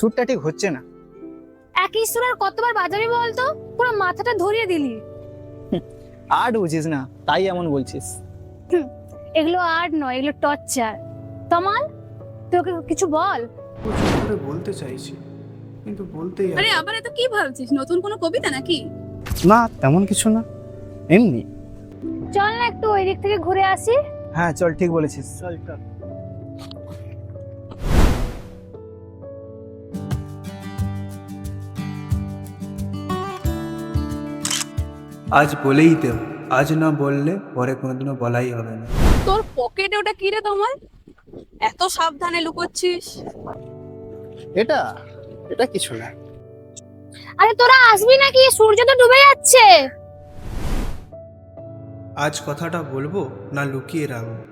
সুরটা ঠিক হচ্ছে না। একই সুর আর কতবার বাজাবি বলতো? পুরো মাথাটা ধরিয়ে দিলি। আর্ট বুঝিস না তাই এমন বলছিস। এগুলো আর্ট নয়, এগুলো টর্চার। তমাল, তোকে কিছু বল। প্রচুর করে বলতে চাইছি কিন্তু বলতেই আরে আবার এত কি ভাবছিস? নতুন কোনো কবিতা নাকি? না, তেমন কিছু না, এমনি। চল না একটু ওই দিক থেকে ঘুরে আসি। হ্যাঁ চল, ঠিক বলেছিস, চল চল। আজ বলেই দেব, আজ না বললে পরে কোনোদিনও বলাই হবে না। তোর পকেটে ওটা কি রে তোমার? এত সাবধানে লুকোচ্ছিস। এটা এটা কিছু না। আরে তোরা আসবি নাকি? সূর্য তো ডুবে যাচ্ছে। আজ কথাটা বলবো না লুকিয়ে রাখবো?